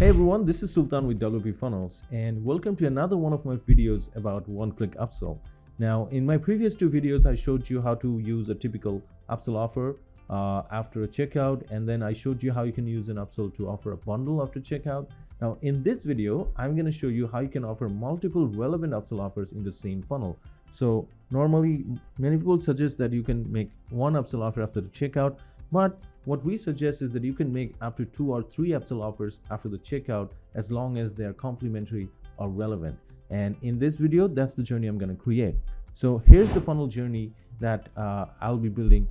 Hey everyone, this is Sultan with WPFunnels and welcome to another one of my videos about one-click upsell. Now, in my previous two videos, I showed you how to use a typical upsell offer after a checkout, and then I showed you how you can use an upsell to offer a bundle after checkout. Now, in this video, I'm going to show you how you can offer multiple relevant upsell offers in the same funnel. So normally, many people suggest that you can make one upsell offer after the checkout, but what we suggest is that you can make up to 2 or 3 upsell offers after the checkout as long as they are complementary or relevant. And in this video, that's the journey I'm going to create. So here's the funnel journey that I'll be building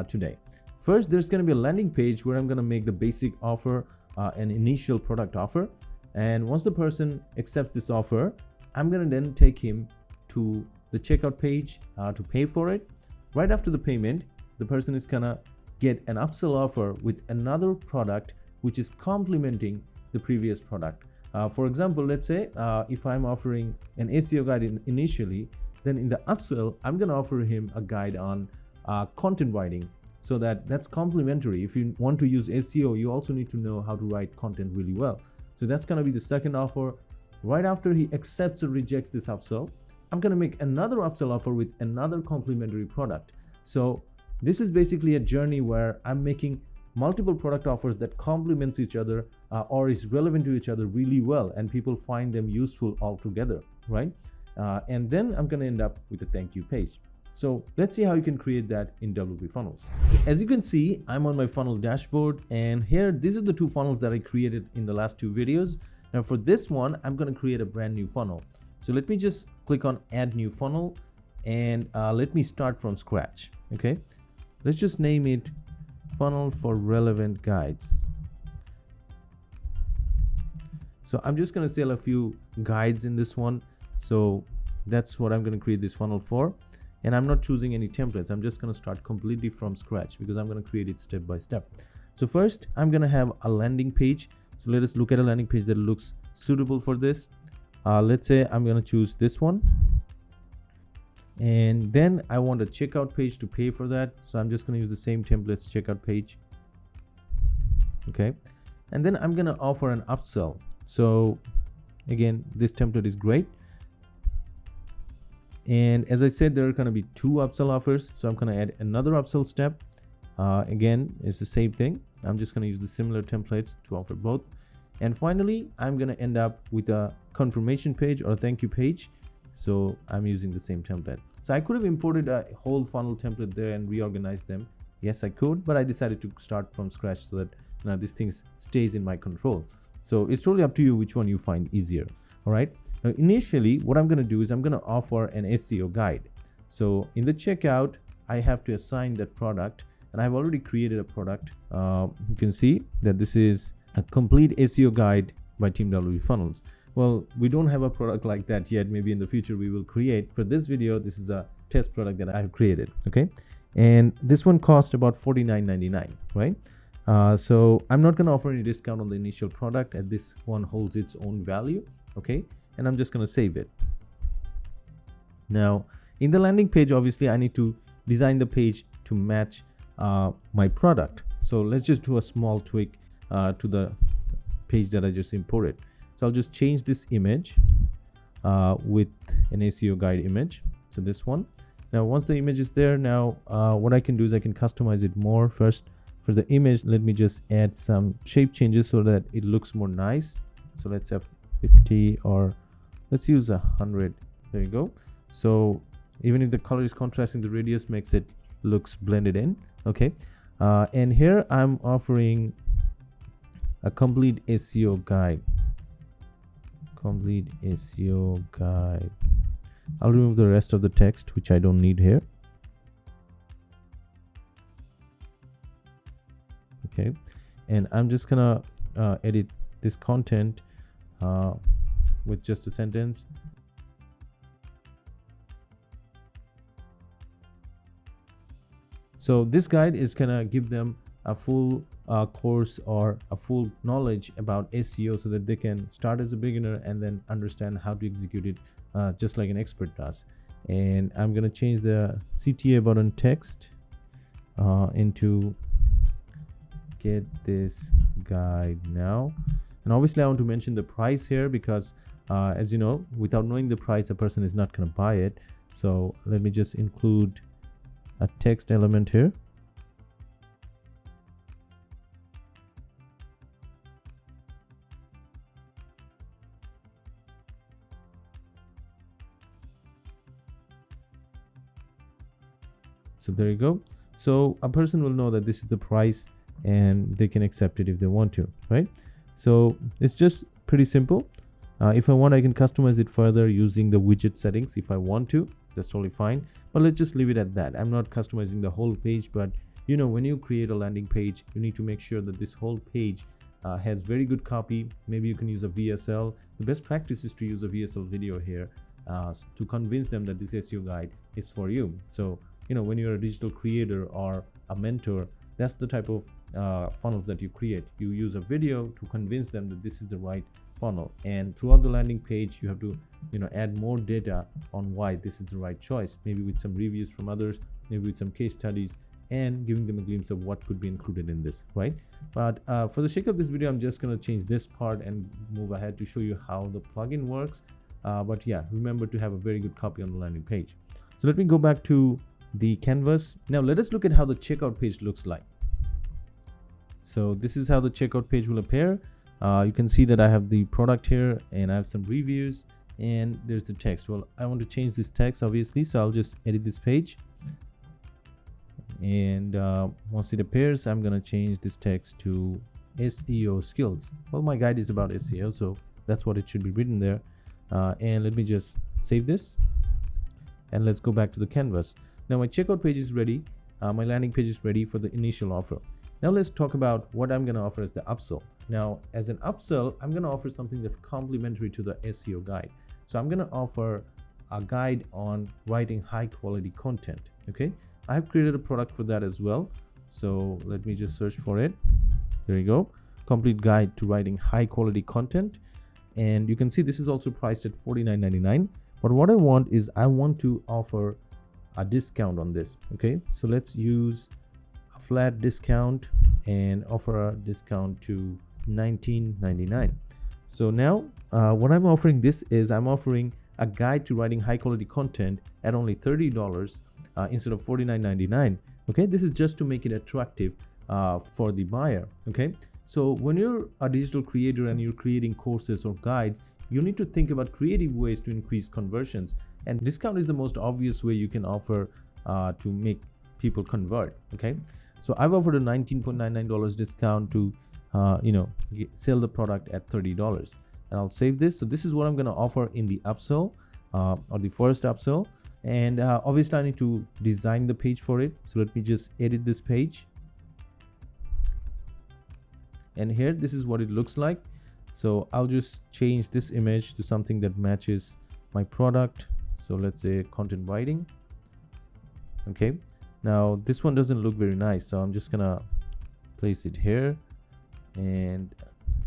today. First, there's going to be a landing page where I'm going to make the basic offer, an initial product offer. And once the person accepts this offer, I'm going to then take him to the checkout page to pay for it. Right after the payment, the person is going to get an upsell offer with another product which is complementing the previous product. For example, let's say if I'm offering an SEO guide initially, then in the upsell, I'm going to offer him a guide on content writing. So that's complementary. If you want to use SEO, you also need to know how to write content really well. So that's going to be the second offer. Right after he accepts or rejects this upsell, I'm going to make another upsell offer with another complementary product. So this is basically a journey where I'm making multiple product offers that complements each other or is relevant to each other really well, and people find them useful altogether, right? And then I'm going to end up with a thank you page. So let's see how you can create that in WPFunnels. So as you can see, I'm on my funnel dashboard, and here, these are the 2 funnels that I created in the last 2 videos. Now for this one, I'm going to create a brand new funnel. So let me just click on add new funnel, and let me start from scratch, okay? Let's just name it funnel for relevant guides. So I'm just going to sell a few guides in this one. So that's what I'm going to create this funnel for. And I'm not choosing any templates. I'm just going to start completely from scratch because I'm going to create it step by step. So first, I'm going to have a landing page. So let us look at a landing page that looks suitable for this. Let's say I'm going to choose this one. And then I want a checkout page to pay for that. So I'm just going to use the same templates checkout page. Okay. And then I'm going to offer an upsell. So again, this template is great. And as I said, there are going to be 2 upsell offers. So I'm going to add another upsell step. Again, it's the same thing. I'm just going to use the similar templates to offer both. And finally, I'm going to end up with a confirmation page or a thank you page. So I'm using the same template. So I could have imported a whole funnel template there and reorganized them. Yes, I could, but I decided to start from scratch so that this thing stays in my control. So it's totally up to you which one you find easier. All right. Now, initially, what I'm going to do is I'm going to offer an SEO guide. So in the checkout, I have to assign that product, and I've already created a product. You can see that this is a complete SEO guide by Team WPFunnels. Well, we don't have a product like that yet. Maybe in the future we will create. For this video, this is a test product that I have created, okay? And this one cost about $49.99, right? So I'm not going to offer any discount on the initial product, as this one holds its own value, okay? And I'm just going to save it. Now, in the landing page, obviously, I need to design the page to match my product. So let's just do a small tweak to the page that I just imported. So I'll just change this image with an SEO guide image. So this one. Now, once the image is there, now what I can do is I can customize it more. First, for the image, let me just add some shape changes so that it looks more nice. So let's have 50 or let's use 100. There you go. So even if the color is contrasting, the radius makes it looks blended in. Okay. And here I'm offering a complete SEO guide. Complete SEO guide. I'll remove the rest of the text, which I don't need here. Okay, and I'm just gonna edit this content with just a sentence. So this guide is gonna give them a full course or a full knowledge about SEO so that they can start as a beginner and then understand how to execute it just like an expert does. And I'm going to change the CTA button text into get this guide now. And obviously I want to mention the price here because as you know, without knowing the price, a person is not going to buy it. So let me just include a text element here. So there you go. So a person will know that this is the price and they can accept it if they want to, right? So it's just pretty simple. If I want, I can customize it further using the widget settings. If I want to, that's totally fine. But let's just leave it at that. I'm not customizing the whole page, but you know, when you create a landing page, you need to make sure that this whole page has very good copy. Maybe you can use a VSL. The best practice is to use a VSL video here to convince them that this SEO guide is for you. So you know, when you're a digital creator or a mentor, that's the type of funnels that you create. You use a video to convince them that this is the right funnel, and throughout the landing page you have to, you know, add more data on why this is the right choice, maybe with some reviews from others, maybe with some case studies, and giving them a glimpse of what could be included in this, right? But for the sake of this video, I'm just going to change this part and move ahead to show you how the plugin works. But yeah, remember to have a very good copy on the landing page. So let me go back to the canvas. Now let us look at how the checkout page looks like. So this is how the checkout page will appear. You can see that I have the product here and I have some reviews, and there's the text. Well, I want to change this text obviously, so I'll just edit this page, and once it appears, I'm gonna change this text to SEO skills. Well, my guide is about SEO, so that's what it should be written there. And let me just save this, and let's go back to the canvas. Now my checkout page is ready. My landing page is ready for the initial offer. Now let's talk about what I'm going to offer as the upsell. Now as an upsell, I'm going to offer something that's complementary to the SEO guide. So I'm going to offer a guide on writing high quality content. Okay, I have created a product for that as well. So let me just search for it. There you go. Complete guide to writing high quality content. And you can see this is also priced at $49.99. But what I want is I want to offer a discount on this. Okay, so let's use a flat discount and offer a discount to $19.99. So now what I'm offering this is I'm offering a guide to writing high quality content at only $30 instead of $49.99. Okay, this is just to make it attractive for the buyer. Okay, so when you're a digital creator and you're creating courses or guides, you need to think about creative ways to increase conversions, and discount is the most obvious way you can offer to make people convert. Okay, so I've offered a $19.99 discount to you know, sell the product at $30, and I'll save this. So this is what I'm going to offer in the upsell or the first upsell, and obviously I need to design the page for it. So let me just edit this page, and here this is what it looks like. So I'll just change this image to something that matches my product. So let's say content writing. Okay, now this one doesn't look very nice, so I'm just gonna place it here, and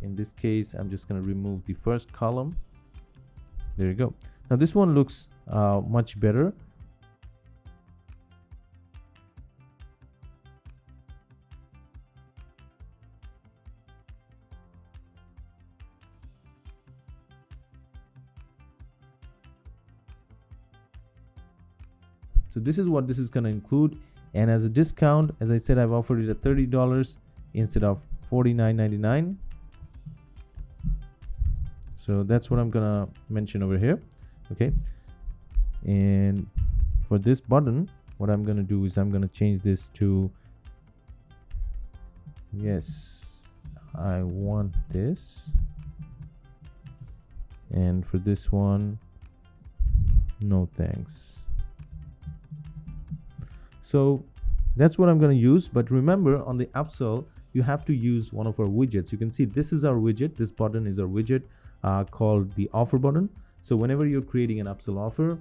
in this case I'm just gonna remove the first column. There you go. Now this one looks much better. So this is what this is going to include, and as a discount, as I said, I've offered it at $30 instead of $49.99. So that's what I'm gonna mention over here. Okay, and for this button, what I'm gonna do is I'm gonna change this to, yes, I want this, and for this one, no thanks. So that's what I'm going to use. But remember, on the upsell, you have to use one of our widgets. You can see this is our widget. This button is our widget called the offer button. So whenever you're creating an upsell offer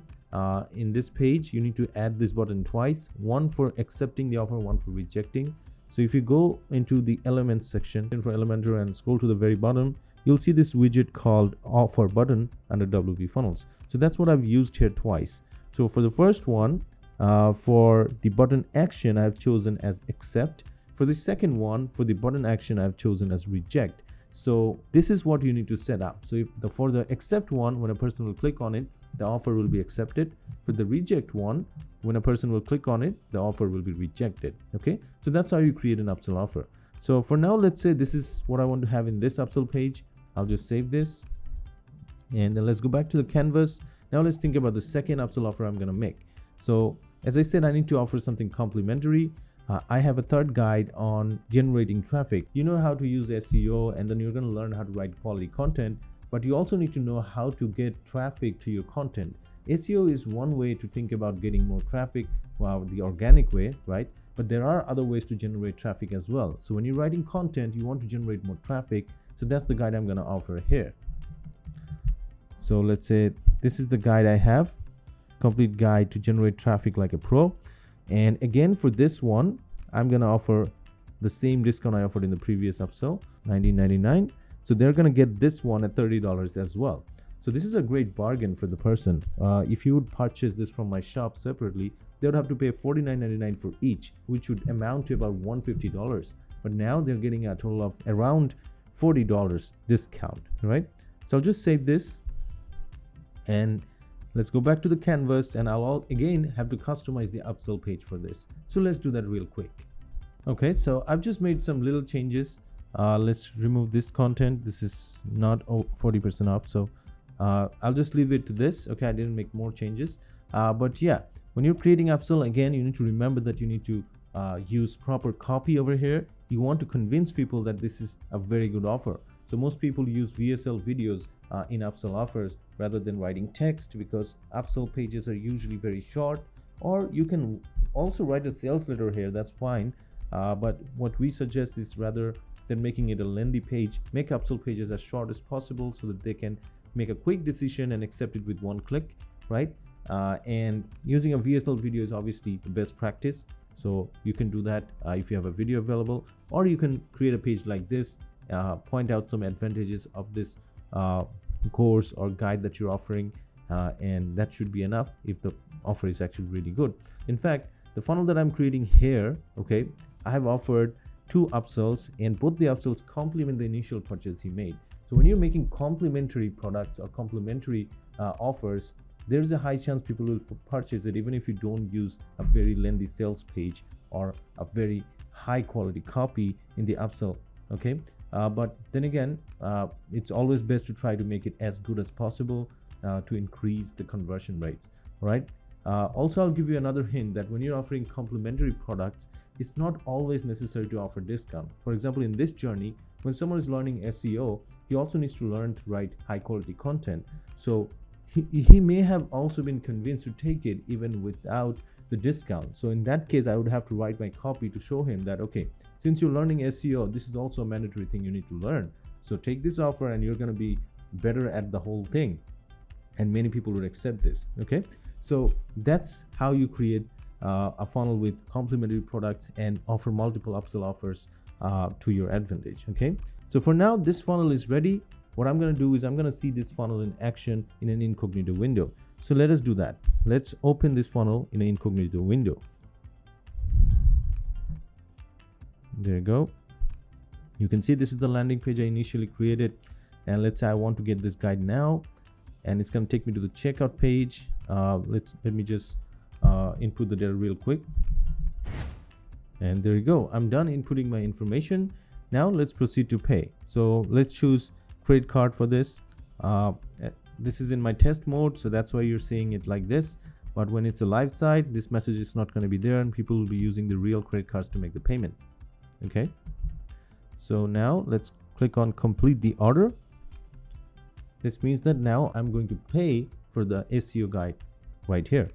in this page, you need to add this button twice, one for accepting the offer, one for rejecting. So if you go into the elements section for Elementor and scroll to the very bottom, you'll see this widget called offer button under WPFunnels. So that's what I've used here twice. So for the first one, for the button action, I've chosen as accept. For the second one, for the button action, I've chosen as reject. So this is what you need to set up. So if for the accept one, when a person will click on it, the offer will be accepted. For the reject one, when a person will click on it, the offer will be rejected. Okay, so that's how you create an upsell offer. So for now, let's say this is what I want to have in this upsell page. I'll just save this, and then let's go back to the canvas. Now let's think about the second upsell offer I'm going to make. So as I said, I need to offer something complimentary. I have a third guide on generating traffic. You know how to use SEO, and then you're going to learn how to write quality content, but you also need to know how to get traffic to your content. SEO is one way to think about getting more traffic, the organic way, right? But there are other ways to generate traffic as well. So when you're writing content, you want to generate more traffic. So that's the guide I'm going to offer here. So let's say this is the guide I have, complete guide to generate traffic like a pro. And again, for this one, I'm going to offer the same discount I offered in the previous upsell, $19.99. So they're going to get this one at $30 as well. So this is a great bargain for the person. If you would purchase this from my shop separately, they would have to pay $49.99 for each, which would amount to about $150. But now they're getting a total of around $40 discount, right? So I'll just save this, and let's go back to the canvas, and I'll again have to customize the upsell page for this. So let's do that real quick. Okay, so I've just made some little changes. Let's remove this content. This is not 40% off, so I'll just leave it to this. Okay, I didn't make more changes, but yeah, when you're creating upsell, again, you need to remember that you need to use proper copy over here. You want to convince people that this is a very good offer. So most people use VSL videos in upsell offers rather than writing text, because upsell pages are usually very short. Or you can also write a sales letter here, that's fine. But what we suggest is, rather than making it a lengthy page, make upsell pages as short as possible so that they can make a quick decision and accept it with one click, right? And using a VSL video is obviously the best practice. So you can do that if you have a video available, or you can create a page like this, point out some advantages of this course or guide that you're offering, and that should be enough if the offer is actually really good. In fact, the funnel that I'm creating here, okay, I have offered 2 upsells, and both the upsells complement the initial purchase he made. So when you're making complementary products or complementary offers, there's a high chance people will purchase it even if you don't use a very lengthy sales page or a very high quality copy in the upsell. Okay, but then again, it's always best to try to make it as good as possible to increase the conversion rates. All right. Also, I'll give you another hint that when you're offering complementary products, it's not always necessary to offer discount. For example, in this journey, when someone is learning SEO, he also needs to learn to write high quality content. So he may have also been convinced to take it even without the discount. So in that case, I would have to write my copy to show him that, okay, since you're learning SEO, this is also a mandatory thing you need to learn. So take this offer and you're going to be better at the whole thing. And many people would accept this. Okay, so that's how you create a funnel with complementary products and offer multiple upsell offers to your advantage. Okay, so for now, this funnel is ready. What I'm going to do is I'm going to see this funnel in action in an incognito window. So let us do that. Let's open this funnel in an incognito window. There you go. You can see this is the landing page I initially created. And let's say I want to get this guide now. And it's going to take me to the checkout page. Let me just input the data real quick. And there you go. I'm done inputting my information. Now let's proceed to pay. So let's choose credit card for this. This is in my test mode, so that's why you're seeing it like this. But when it's a live site, this message is not going to be there, and people will be using the real credit cards to make the payment. Okay, so now let's click on complete the order. This means that now I'm going to pay for the SEO guide right here.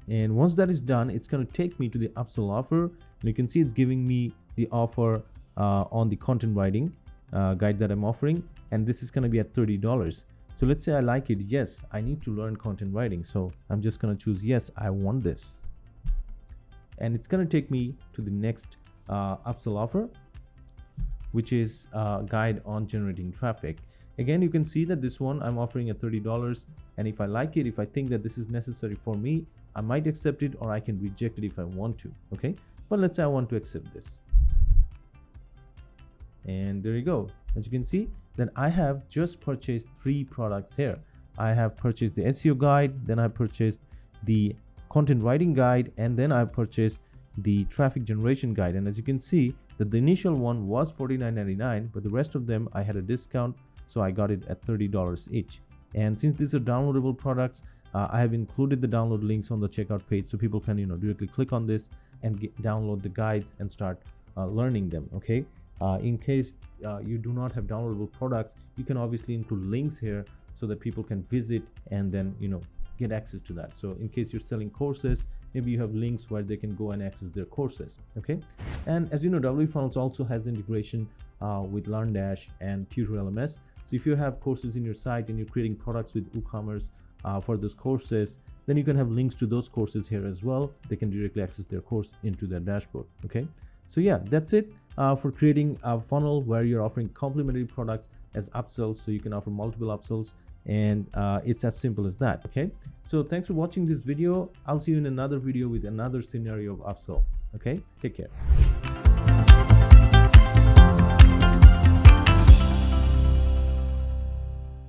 And once that is done, it's going to take me to the upsell offer. And you can see it's giving me the offer on the content writing guide that I'm offering. And this is going to be at $30. So let's say I like it. Yes, I need to learn content writing. So I'm just going to choose yes, I want this. And it's going to take me to the next upsell offer, which is a guide on generating traffic. Again, you can see that this one I'm offering at $30. And if I like it, if I think that this is necessary for me, I might accept it, or I can reject it if I want to. Okay, but let's say I want to accept this. And there you go. As you can see that I have just purchased 3 products here. I have purchased the SEO guide, then I purchased the content writing guide, and then I purchased the traffic generation guide. And as you can see that the initial one was $49.99, but the rest of them I had a discount, so I got it at $30 each. And since these are downloadable products, I have included the download links on the checkout page, so people can directly click on this and download the guides and start learning them. Okay. In case you do not have downloadable products, you can obviously include links here so that people can visit and then get access to that. So in case you're selling courses, maybe you have links where they can go and access their courses. Okay. And as you know, WPFunnels also has integration with LearnDash and TutorLMS. So if you have courses in your site and you're creating products with WooCommerce for those courses, then you can have links to those courses here as well. They can directly access their course into their dashboard. Okay. So yeah, that's it for creating a funnel where you're offering complementary products as upsells. So you can offer multiple upsells, and it's as simple as that. Okay. So thanks for watching this video. I'll see you in another video with another scenario of upsell. Okay. Take care.